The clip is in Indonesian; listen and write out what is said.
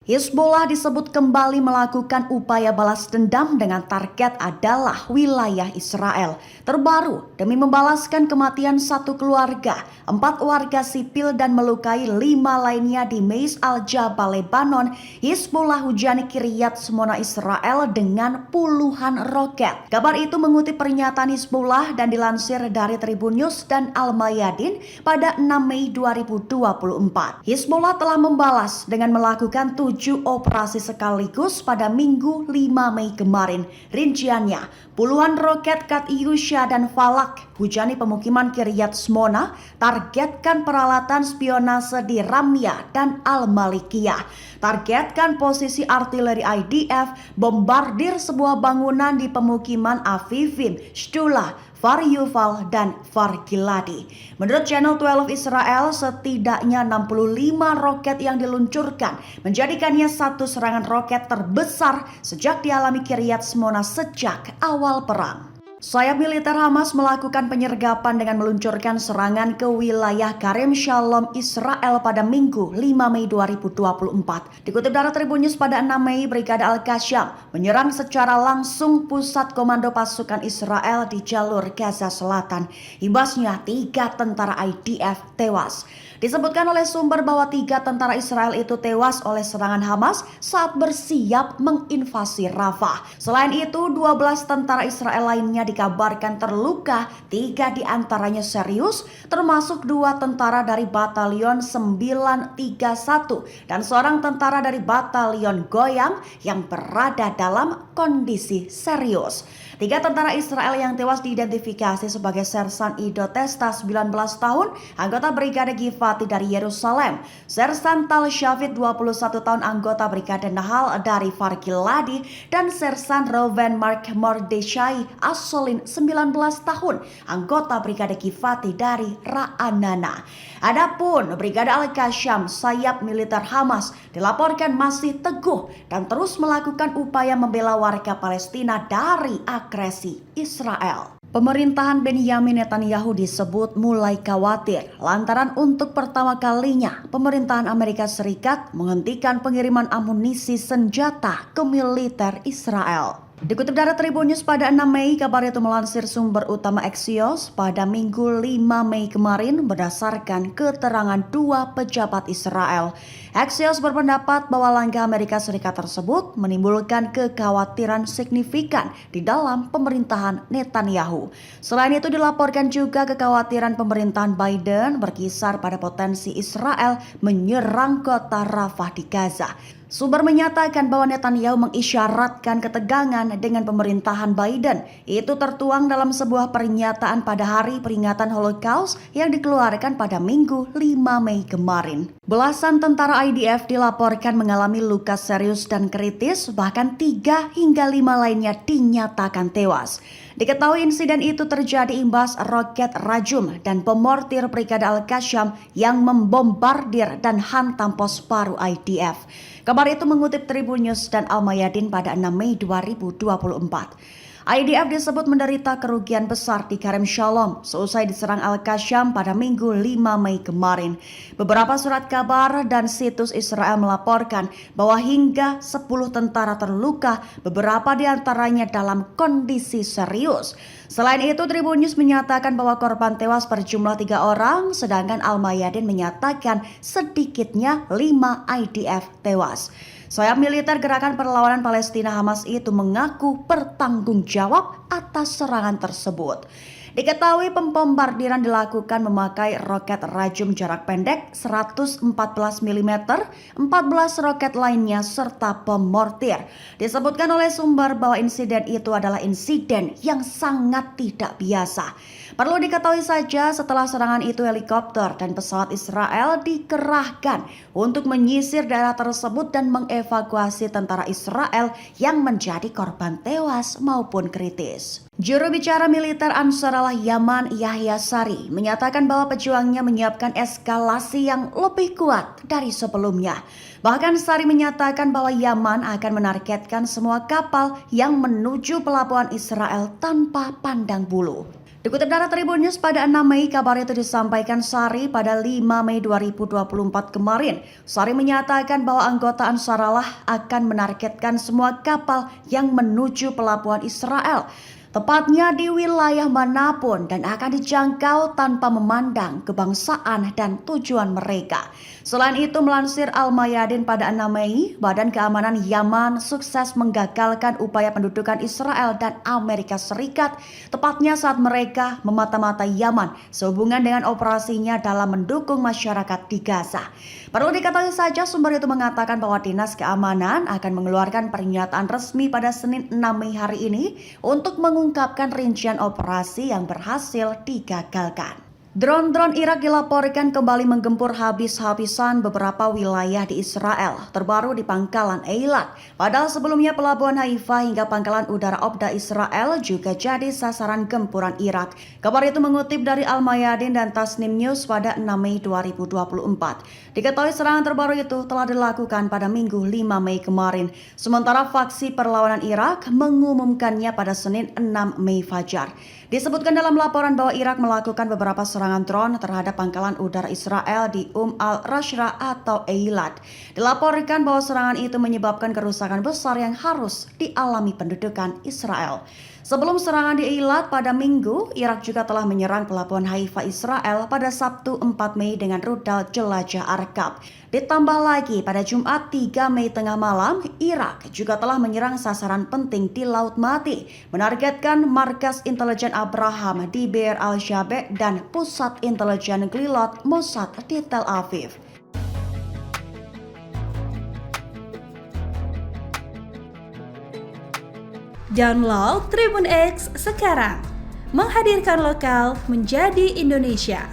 Hizbullah disebut kembali melakukan upaya balas dendam dengan target adalah wilayah Israel. Terbaru, demi membalaskan kematian satu keluarga, 4 warga sipil dan melukai 5 lainnya di Meis al-Jabal, Lebanon, Hizbullah hujani Kiryat Shmona Israel dengan puluhan roket. Kabar itu mengutip pernyataan Hizbullah dan dilansir dari Tribun News dan Al-Mayadin pada 6 Mei 2024. Hizbullah telah membalas dengan melakukan 7 operasi sekaligus pada Minggu 5 Mei kemarin. Rinciannya, puluhan roket Katyusha dan Falak hujani pemukiman Kiryat Shmona, targetkan peralatan spionase di Ramyah dan Al-Malikiyah, targetkan posisi artileri IDF, bombardir sebuah bangunan di pemukiman Afifim, Shtula, Far Yuval, dan Far Giladi. Menurut channel 12 Israel, setidaknya 65 roket yang diluncurkan menjadikannya satu serangan roket terbesar sejak dialami Kiryat Shmona sejak awal perang. Sayap militer Hamas melakukan penyergapan dengan meluncurkan serangan ke wilayah Karem Shalom, Israel pada Minggu 5 Mei 2024. Dikutip dari Tribun News pada 6 Mei, Brigade Al-Qassam menyerang secara langsung pusat komando pasukan Israel di jalur Gaza Selatan. Imbasnya 3 tentara IDF tewas. Disebutkan oleh sumber bahwa 3 tentara Israel itu tewas oleh serangan Hamas saat bersiap menginvasi Rafah. Selain itu, 12 tentara Israel lainnya dikabarkan terluka, 3 diantaranya serius, termasuk 2 tentara dari Batalion 931 dan seorang tentara dari Batalion Goyang yang berada dalam kondisi serius. 3 tentara Israel yang tewas diidentifikasi sebagai Sersan Ido Testa 19 tahun, anggota Brigade Givati dari Yerusalem, Sersan Tal Shafid 21 tahun, anggota Brigade Nahal dari Far Giladi, dan Sersan Reuven Mark Mordechai Asolin 19 tahun, anggota Brigade Givati dari Ra'anana. Adapun Brigade Al-Qassam, sayap militer Hamas, dilaporkan masih teguh dan terus melakukan upaya membela warga Palestina dari agresi Israel. Pemerintahan Benyamin Netanyahu disebut mulai khawatir lantaran untuk pertama kalinya pemerintahan Amerika Serikat menghentikan pengiriman amunisi senjata ke militer Israel. Dikutip dari Tribun News pada 6 Mei, kabar itu melansir sumber utama Axios pada Minggu 5 Mei kemarin berdasarkan keterangan 2 pejabat Israel. Axios berpendapat bahwa langkah Amerika Serikat tersebut menimbulkan kekhawatiran signifikan di dalam pemerintahan Netanyahu. Selain itu dilaporkan juga kekhawatiran pemerintahan Biden berkisar pada potensi Israel menyerang kota Rafah di Gaza. Sumber menyatakan bahwa Netanyahu mengisyaratkan ketegangan dengan pemerintahan Biden. Itu tertuang dalam sebuah pernyataan pada hari peringatan Holocaust yang dikeluarkan pada Minggu 5 Mei kemarin. Belasan tentara IDF dilaporkan mengalami luka serius dan kritis, bahkan 3 hingga 5 lainnya dinyatakan tewas. Diketahui insiden itu terjadi imbas roket Rajum dan bom mortir Brigade Al-Qassam yang membombardir dan hantam pos paru IDF. Kabar itu mengutip Tribun News dan Al-Mayadin pada 6 Mei 2024. IDF disebut menderita kerugian besar di Karem Shalom seusai diserang Al-Qassam pada Minggu 5 Mei kemarin. Beberapa surat kabar dan situs Israel melaporkan bahwa hingga 10 tentara terluka, beberapa di antaranya dalam kondisi serius. Selain itu, Tribun News menyatakan bahwa korban tewas berjumlah 3 orang, sedangkan Al-Mayadin menyatakan sedikitnya 5 IDF tewas. Sayap militer Gerakan Perlawanan Palestina Hamas itu mengaku bertanggung jawab atas serangan tersebut. Diketahui pembombardiran dilakukan memakai roket Rajum jarak pendek 114 mm, 14 roket lainnya serta bom mortir. Disebutkan oleh sumber bahwa insiden itu adalah insiden yang sangat tidak biasa. Perlu diketahui saja setelah serangan itu helikopter dan pesawat Israel dikerahkan untuk menyisir daerah tersebut dan mengevakuasi tentara Israel yang menjadi korban tewas maupun kritis. Juru bicara militer Ansar Allah Yaman Yahya Sari menyatakan bahwa pejuangnya menyiapkan eskalasi yang lebih kuat dari sebelumnya. Bahkan Sari menyatakan bahwa Yaman akan menargetkan semua kapal yang menuju pelabuhan Israel tanpa pandang bulu. Dikutip dari Tribun News pada 6 Mei, kabar itu disampaikan Sari pada 5 Mei 2024 kemarin. Sari menyatakan bahwa anggota Ansarallah akan menargetkan semua kapal yang menuju pelabuhan Israel, tepatnya di wilayah manapun, dan akan dijangkau tanpa memandang kebangsaan dan tujuan mereka. Selain itu, melansir Al-Mayadin pada 6 Mei, Badan Keamanan Yaman sukses menggagalkan upaya pendudukan Israel dan Amerika Serikat, tepatnya saat mereka memata-matai Yaman sehubungan dengan operasinya dalam mendukung masyarakat di Gaza. Perlu diketahui saja, sumber itu mengatakan bahwa Dinas Keamanan akan mengeluarkan pernyataan resmi pada Senin 6 Mei hari ini untuk mengungkapkan rincian operasi yang berhasil digagalkan. Drone-drone Irak dilaporkan kembali menggempur habis-habisan beberapa wilayah di Israel, terbaru di pangkalan Eilat. Padahal sebelumnya pelabuhan Haifa hingga pangkalan udara Obda Israel juga jadi sasaran gempuran Irak. Kabar itu mengutip dari Al-Mayadin dan Tasnim News pada 6 Mei 2024. Diketahui serangan terbaru itu telah dilakukan pada Minggu 5 Mei kemarin, sementara faksi perlawanan Irak mengumumkannya pada Senin 6 Mei fajar. Disebutkan dalam laporan bahwa Irak melakukan beberapa serangan drone terhadap pangkalan udara Israel di al-Rashra atau Eilat. Dilaporkan bahwa serangan itu menyebabkan kerusakan besar yang harus dialami pendudukan Israel. Sebelum serangan di Eilat pada Minggu, Irak juga telah menyerang pelabuhan Haifa Israel pada Sabtu 4 Mei dengan rudal jelajah Arkab. Ditambah lagi pada Jumat 3 Mei tengah malam, Irak juga telah menyerang sasaran penting di Laut Mati, menargetkan markas intelijen Abraham di Be'er al-Shabeh dan pusat intelijen Glilot Mossad di Tel Aviv. Download Tribun X sekarang, menghadirkan lokal menjadi Indonesia.